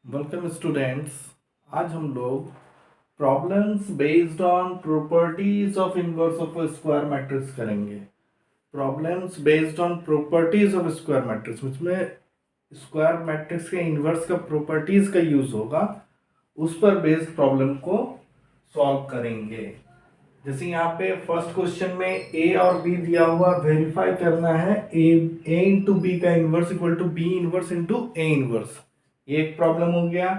Welcome students. आज हम लोग problems based on properties of inverse of square matrix करेंगे। Problems based on properties of square matrix, जिसमें square matrix के inverse का प्रॉपर्टीज का यूज होगा, उस पर बेस्ड प्रॉब्लम को सॉल्व करेंगे। जैसे यहाँ पे फर्स्ट क्वेश्चन में ए और बी दिया हुआ, वेरीफाई करना है ए इंटू बी का inverse equal to B inverse into A inverse. ये एक प्रॉब्लम हो गया।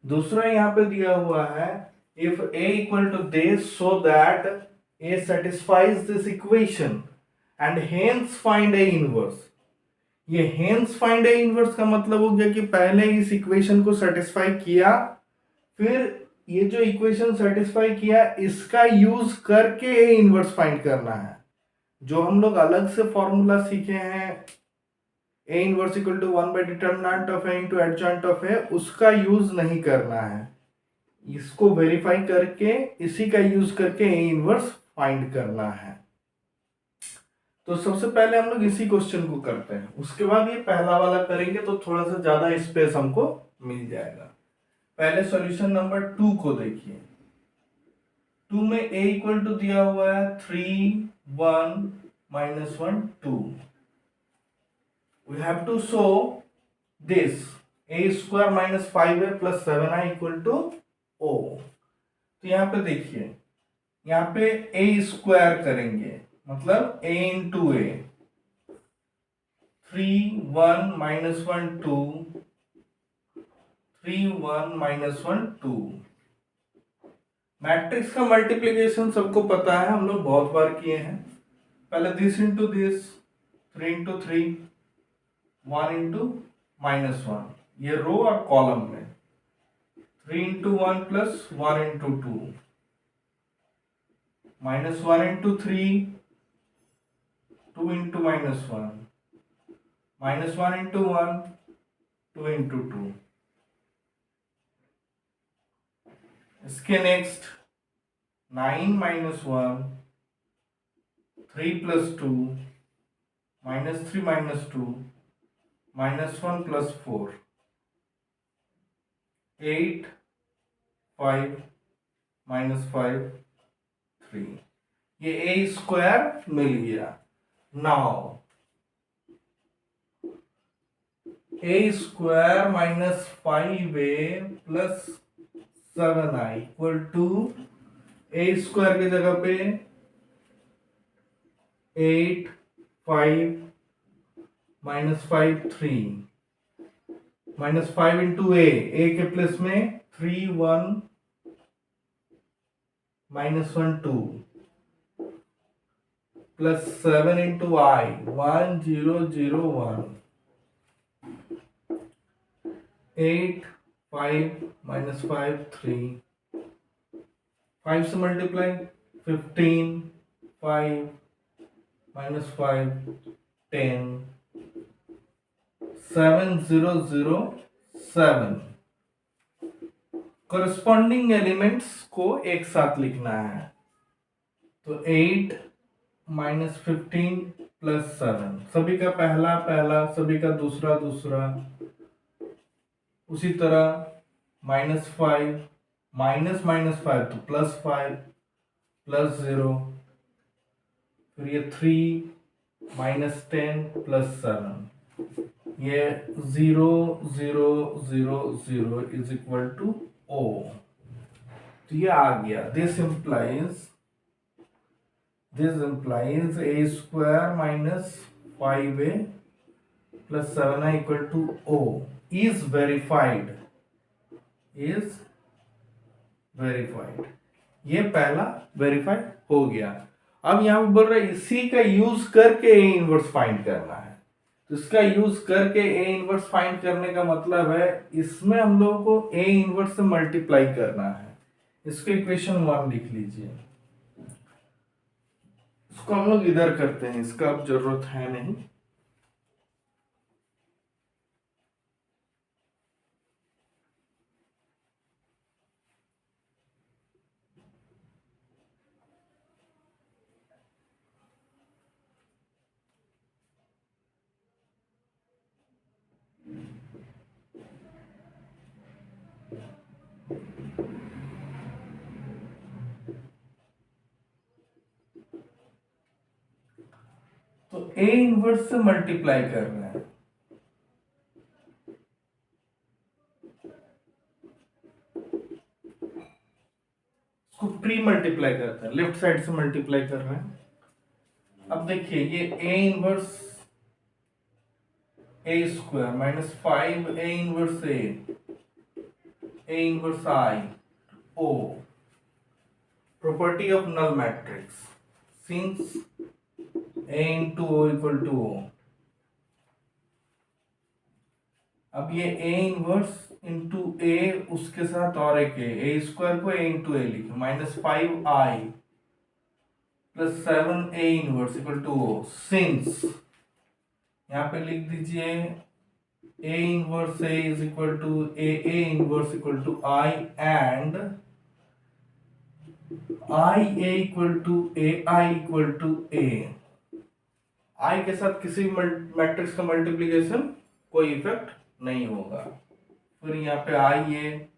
दूसरा यहाँ पे दिया हुआ है, if a equal to this so that a satisfies this equation and hence find a inverse. ये हेंस फाइंड a इनवर्स का मतलब हो गया कि पहले इस इक्वेशन को सेटिस्फाई किया, फिर ये जो इक्वेशन सेटिस्फाई किया इसका यूज करके a इनवर्स फाइंड करना है। जो हम लोग अलग से फॉर्मूला सीखे हैं, A inverse equal to 1 by determinant of A into adjoint of A, उसका यूज नहीं करना है। इसको वेरीफाई करके इसी का यूज करके ए इनवर्स फाइंड करना है। तो सबसे पहले हम लोग इसी क्वेश्चन को करते हैं, उसके बाद ये पहला वाला करेंगे तो थोड़ा सा ज्यादा स्पेस हमको मिल जाएगा। पहले सॉल्यूशन नंबर 2 को देखिए। 2 में a इक्वल टू दिया हुआ है 3 1 -1 2। we have to show this a square minus 5a plus 7i equal to o। तो यहाँ पे देखिए, यहाँ पे a स्क्वायर करेंगे मतलब a इंटू ए, 3 1 -1 2, 3 1 -1 2। मैट्रिक्स का मल्टीप्लिकेशन सबको पता है, हम लोग बहुत बार किए हैं। पहले this into this, 3 into 3, 1 into -1, ये रो और कॉलम में 3 into 1 plus 1 into 2, -1 into 3, 2 into -1, -1 into 1, 2 into 2। इसके नेक्स्ट 9 -1, 3 प्लस 2, -3 -2, -1 प्लस 4, 8 5 -5 3। ये a स्क्वायर मिल गया। Now a square minus 5a plus 7i equal to a square की जगह पे 8 5 -5 3, -5 इंटू a के प्लेस में 3 1 -1 2 प्लस 7 इंटू i 1 0 0 1, 8 5 -5 3, 5 से मल्टीप्लाई 15 5 -5 10 7 0 0 7। करस्पॉन्डिंग एलिमेंट्स को एक साथ लिखना है, तो 8 -15 प्लस 7, सभी का पहला पहला, सभी का दूसरा दूसरा। उसी तरह -5 -5 तो +5 प्लस 0, फिर ये 3 -10 प्लस 7, ये 0 0 0 0 इज इक्वल टू O। तो ये आ गया। This implies a square minus 5a plus 7i equal to O is verified, ये पहला वेरीफाइड हो गया। अब यहां पे बोल रहे इसी का यूज करके ए इनवर्स फाइंड करना है। तो इसका यूज करके ए इनवर्स फाइंड करने का मतलब है इसमें हम लोगों को ए इनवर्स से मल्टीप्लाई करना है। इसको इक्वेशन 1 लिख लीजिए। इसको हम लोग इधर करते हैं, इसका अब जरूरत है नहीं। तो ए इनवर्स से मल्टीप्लाई कर रहे हैं, इसको प्री मल्टीप्लाई करते हैं, लेफ्ट साइड से मल्टीप्लाई कर रहे हैं। अब देखिए ये A inverse A square minus 5 A inverse A inverse I O, property of null matrix, since a into o equal to o। अब ये a इनवर्स इंटू ए, उसके साथ और एक ए स्क्वायर को a इंटू ए लिखे, minus 5i plus 7 a inverse equal to o, since यहाँ पे लिख दीजिए a inverse a is equal to a inverse equal to i and I A equal to A I equal to A. I के साथ किसी matrix का multiplication कोई effect नहीं होगा। फिर यहाँ पे आई ए,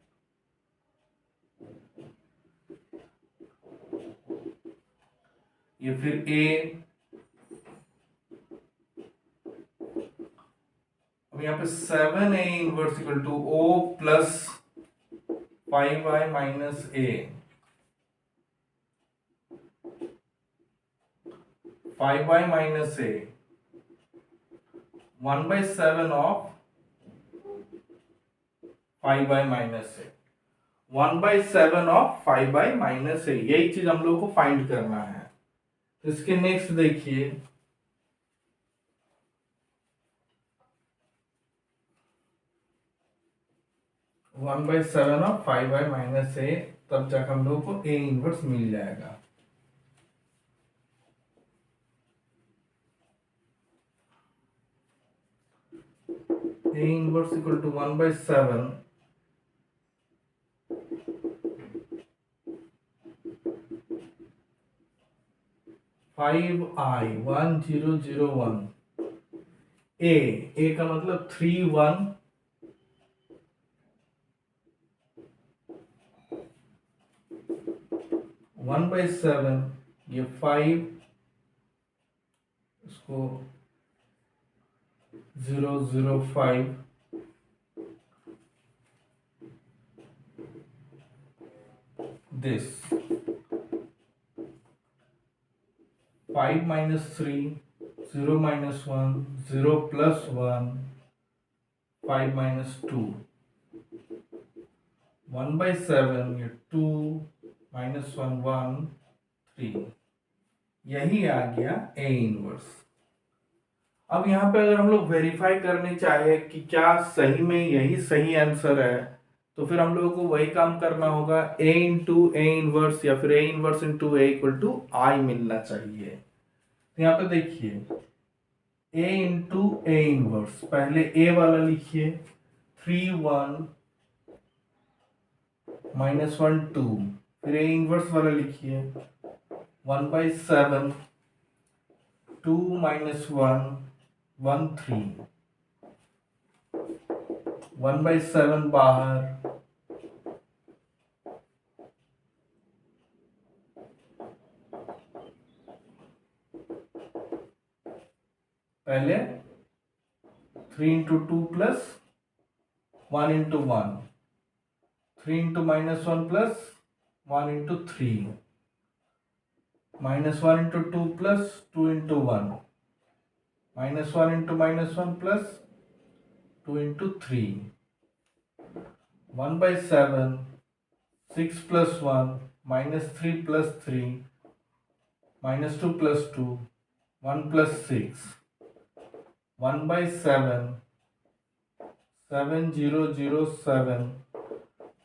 ये फिर ए, अब यहाँ पे 7 A inverse equal to O plus 5i minus A, 5y minus a, 1/7 of 5y minus a, 1/7 of 5y minus a, यही चीज हम लोग को फाइंड करना है। इसके नेक्स्ट देखिए, one by seven of 5y minus a, तब जाकर हम लोग को a इनवर्स मिल जाएगा। A inverse equal to 1/7 5i 1001 a का मतलब 3 1 1/7, ये 5, इसको 005 this 5 minus 3 0 minus 1 0 plus 1 5 minus 2 1/7, ये 2 minus 1 1 3, यही आ गया A इनवर्स। अब यहाँ पे अगर हम लोग वेरीफाई करने चाहे कि क्या सही में यही सही आंसर है, तो फिर हम लोगों को वही काम करना होगा, a इंटू ए इनवर्स या फिर a inverse into A equal to I मिलना चाहिए। तो यहाँ पे देखिए a इंटू ए इनवर्स, पहले a वाला लिखिए 3 1 माइनस 1 2, फिर a इनवर्स वाला लिखिए 1/7 2 minus 1 1 3, 1/7 बाहर, पहले 3 into 2 plus 1 into 1, 3 into minus 1 plus 1 into 3, minus 1 into 2 plus 2 into 1, minus 1 into minus 1 plus 2 into 3, 1/7 6 plus 1 minus 3 plus 3 minus 2 plus 2 1 plus 6, 1/7 7007,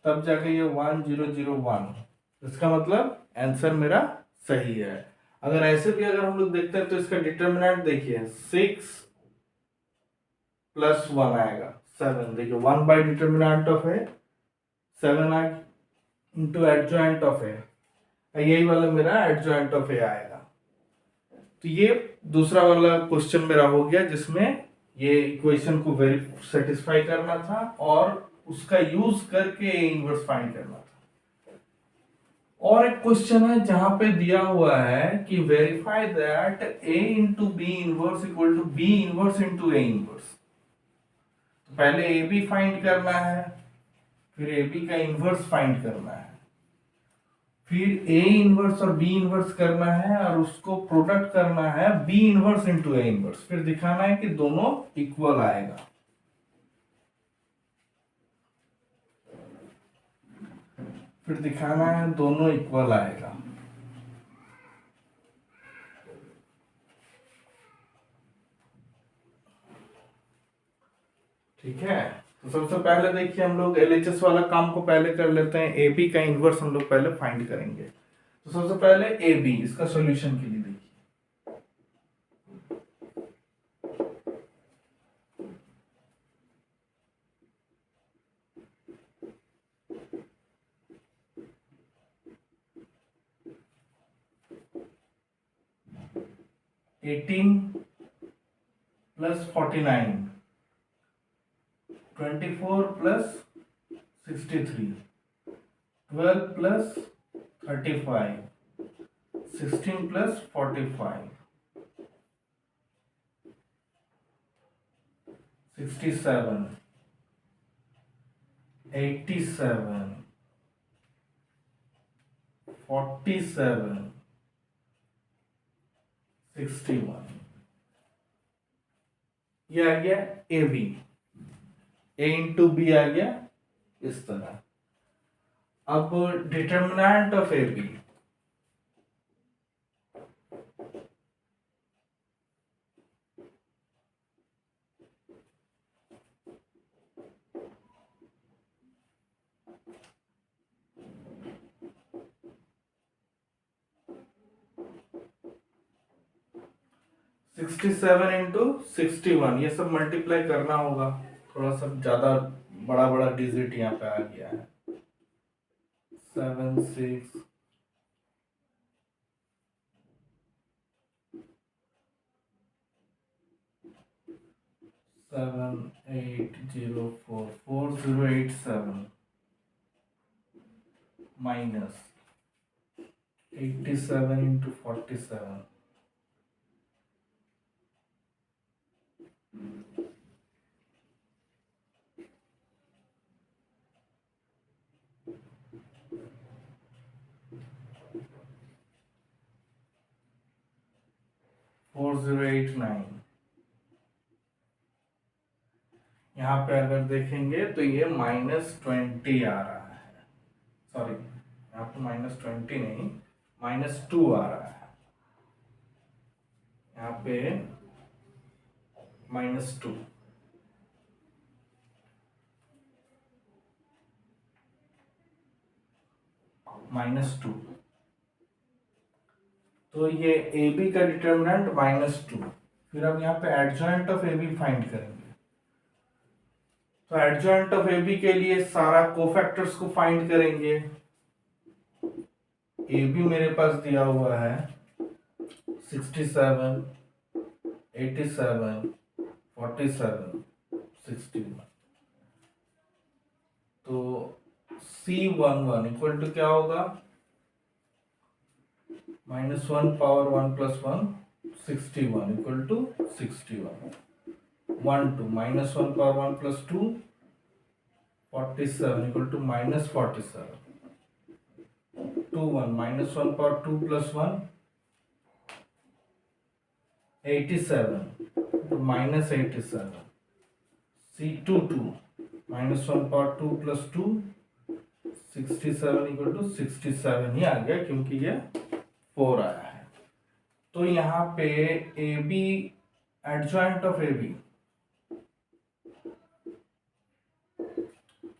तब जाके ये 1001, इसका मतलब आंसर मेरा सही है। अगर ऐसे भी अगर हम लोग देखते हैं तो इसका डिटर्मिनेंट देखिए 6 + 1 आएगा 7, देखिए 1 बाई डिटर्मिनेंट ऑफ ए 7 आ इंटू एडजॉइंट ऑफ ए, यही वाला मेरा एडजॉइंट ऑफ ए आएगा। तो ये दूसरा वाला क्वेश्चन मेरा हो गया जिसमें ये इक्वेशन को सेटिस्फाई करना था और उसका यूज करके ए इनवर्स फाइंड करना था। और एक क्वेश्चन है जहां पे दिया हुआ है कि verify that A into B inverse equal to B inverse into A inverse. तो पहले ए बी फाइंड करना है, फिर ए बी का इनवर्स फाइंड करना है, फिर ए इनवर्स और बी इनवर्स करना है, और उसको प्रोडक्ट करना है B inverse into A inverse, फिर दिखाना है कि दोनों इक्वल आएगा। फिर दिखाना है दोनों इक्वल आएगा। ठीक है, तो सबसे पहले देखिए हम लोग एलएचएस वाला काम को पहले कर लेते हैं। ए बी का इनवर्स हम लोग पहले फाइंड करेंगे। तो सबसे पहले ए बी, इसका सॉल्यूशन के लिए देखिए, eighteen plus 49, 24 plus 63, 12 plus 35, 16 plus 45, 67, 87, 47, 61। ये आ गया A B, A into B आ गया इस तरह। अब determinant of A B, sixty seven into 61, ये सब मल्टीप्लाई करना होगा। थोड़ा सा ज्यादा बड़ा बड़ा डिजिट यहाँ पे आ गया है। 7 6 7 8 0 4 4 0 8 7 minus 87 into 47, 4089। यहाँ पे अगर देखेंगे तो ये -20 आ रहा है। सॉरी, यहाँ पे -20 नहीं, -2 आ रहा है। यहाँ पे -2, -2। तो ये ए बी का डिटर्मिनेंट -2। फिर हम यहाँ पे adjoint of A B find करेंगे। तो एडजॉइंट ऑफ ए बी के लिए सारा कोफैक्टर्स को फाइंड करेंगे। ए बी मेरे पास दिया हुआ है 67, 87, 47, 61। तो C11 इक्वल टू क्या होगा, -1 power 1 plus 1, 61 equal to 61। 1 2 -1 power 1 plus 2, 47 equal to -47। 2 1 -1 power 2 plus 1, 87 to -87। C22 -1 power 2 plus 2, 67 equal to 67 ही आ गया, क्योंकि ये 4 आया है। तो यहाँ पे A B, adjoint of A B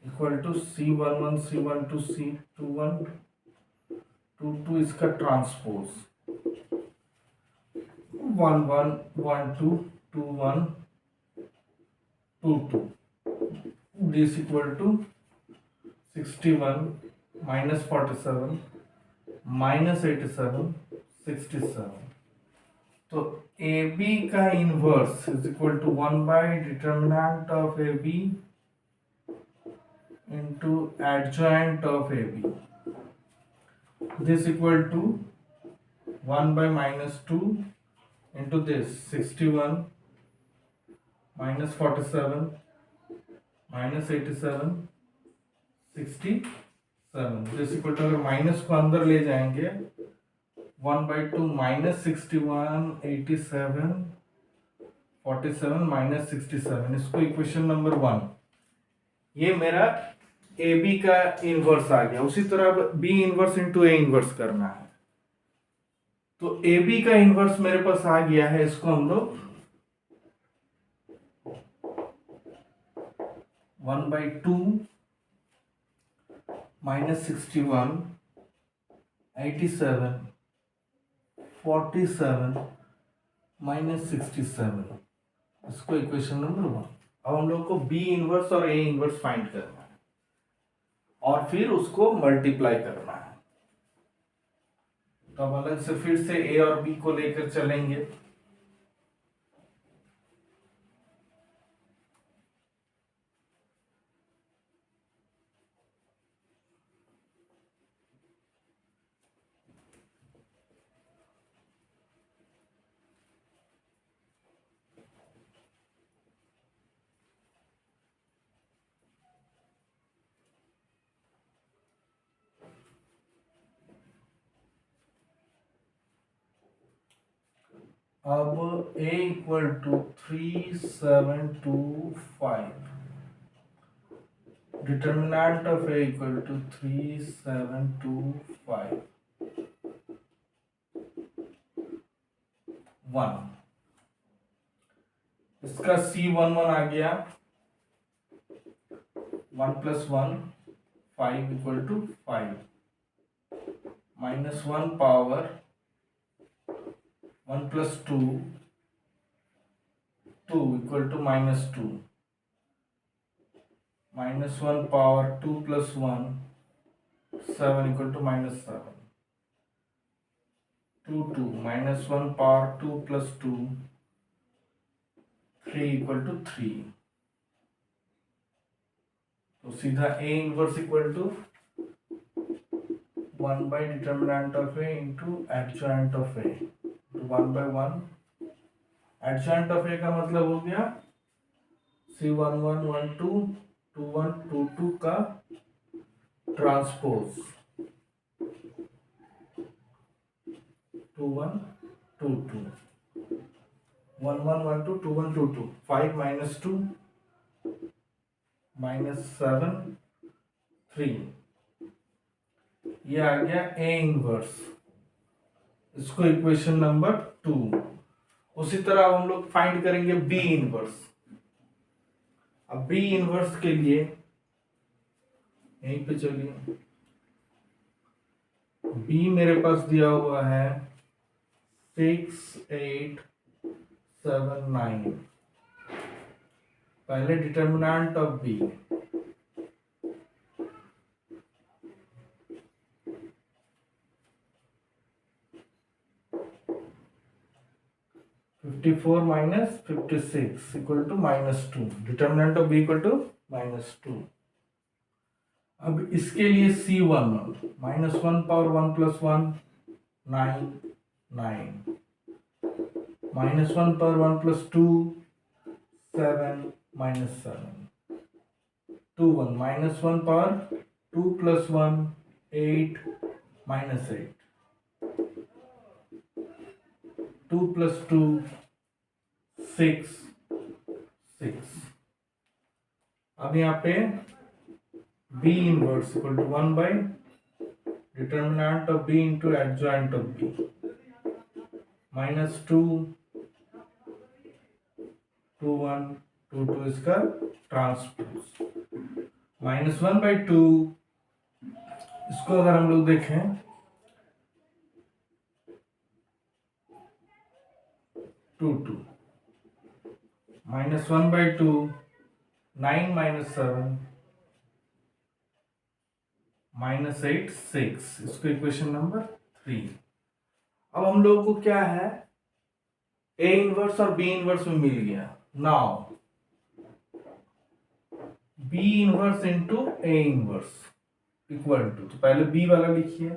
equal to C11 C12 C21 22, इसका ट्रांसपोज 1 1 1 2 2 1 2 2, this equal to 61 -47 -87 67। तो ए बी का inverse is equal to 1 by determinant of A B into adjoint of A B. this equal to 1 by minus 2 into this 61 minus 47 minus 87 67 this equal to, अगर minus को अंदर ले जाएंगे 1/2 minus 61 87 47 minus 67, इसको equation number 1, ये मेरा ए B का inverse आ गया। उसी तरह B inverse into A inverse करना है, तो ए बी का इनवर्स मेरे पास आ गया है, इसको हम लोग 1/2 माइनस 61 87 47 माइनस 67, इसको इक्वेशन नंबर 1। अब हम लोग को बी इनवर्स और ए इनवर्स फाइंड करना है और फिर उसको मल्टीप्लाई करना है। तो अब अलग से फिर से ए और बी को लेकर चलेंगे। अब a equal to 3725, determinant of a equal to 3725 1, इसका C11 आ गया 1 + 1 5 equal to 5 minus 1 power 1 + 2 2 equal to -2 minus 1 power 2 + 1 7 equal to -7 2 2 minus 1 power 2 + 2 3 equal to 3। तो सीधा A inverse equal to 1 by determinant of A into adjoint of A, 1/1। Adjoint of A का मतलब हो गया C11 12 21 22 का transpose 21 22 11 12 21 22 5 - 2 -7 3, ये आ गया ए इनवर्स, इसको इक्वेशन नंबर 2। उसी तरह हम लोग फाइंड करेंगे बी इनवर्स। अब बी इनवर्स के लिए यहीं पे चलिए, बी मेरे पास दिया हुआ है 6 8 7 9। पहले determinant of B 54 minus 56 equal to -2, determinant of B equal to -2। अब इसके लिए C1 -1 पावर 1 + 1 9 9 -1 पावर 1 + 2 7 -7 2 1 -1 पावर 2 + 1 8 -8 2 + 2 6 6। अब यहाँ पे B inverse equal to 1 by determinant of B into adjoint of B -2 2 1 2 2, इसका ट्रांसपोज -1/2। इसको अगर हम लोग देखें 2 2 -1/2 9 -7 -8 6, इसको इक्वेशन नंबर 3। अब हम लोगों को क्या है, ए इनवर्स और बी इनवर्स में मिल गया। Now B inverse into A inverse equal to, तो पहले बी वाला लिखिए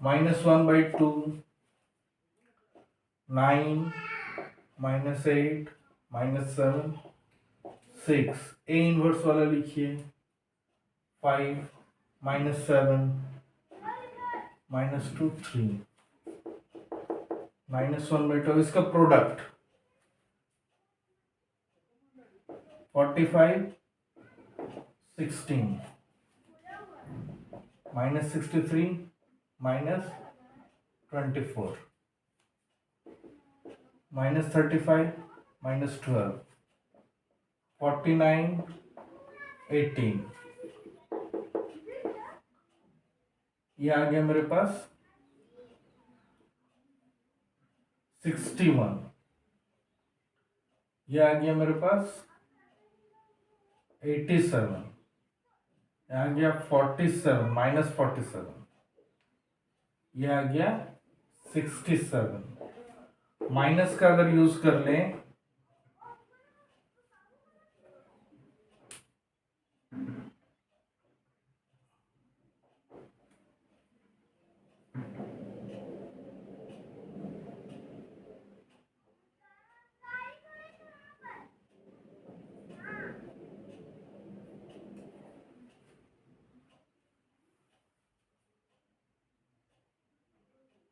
-1/2, 9, -8, -7, 6। ए इनवर्स वाला लिखिए, 5, -7, -2, 3, -1/2। इसका प्रोडक्ट 45, 16, -63, -24, -35, -12, 49, 18। ये आ गया मेरे पास 61। ये आ गया मेरे पास 87। ये आ गया 47, -47। ये आ गया 67। माइनस का अगर यूज कर लें,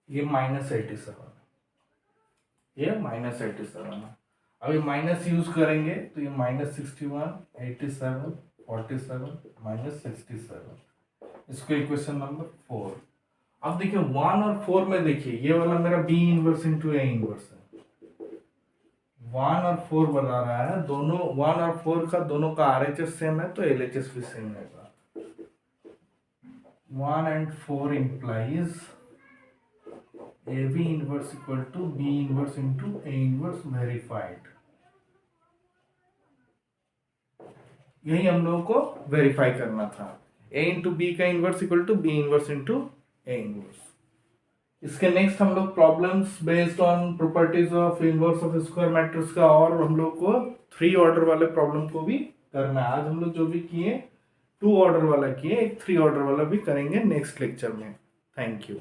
ये -87, ये -87 है। अभी माइनस यूज करेंगे तो ये -61, 87, 47, -67। इसको इक्वेशन नंबर 4। अब देखिए 1 और 4 में, देखिए ये वाला मेरा B inverse into A inverse है। 1 और 4 बता रहा है, दोनों 1 और 4 का दोनों का RHS सेम है तो LHS भी सेम होगा। 1 and 4 implies AB inverse equal to B inverse into A inverse verified। यही हम लोगों को वेरीफाई करना था। A इंटू बी का inverse equal to B inverse into A inverse. इसके नेक्स्ट हम लोग problems based on properties of inverse of square matrix का, और हम लोग को 3 ऑर्डर वाले प्रॉब्लम को भी करना है। आज हम लोग जो भी किए 2 ऑर्डर वाला किए, एक 3 ऑर्डर वाला भी करेंगे नेक्स्ट लेक्चर में। Thank you.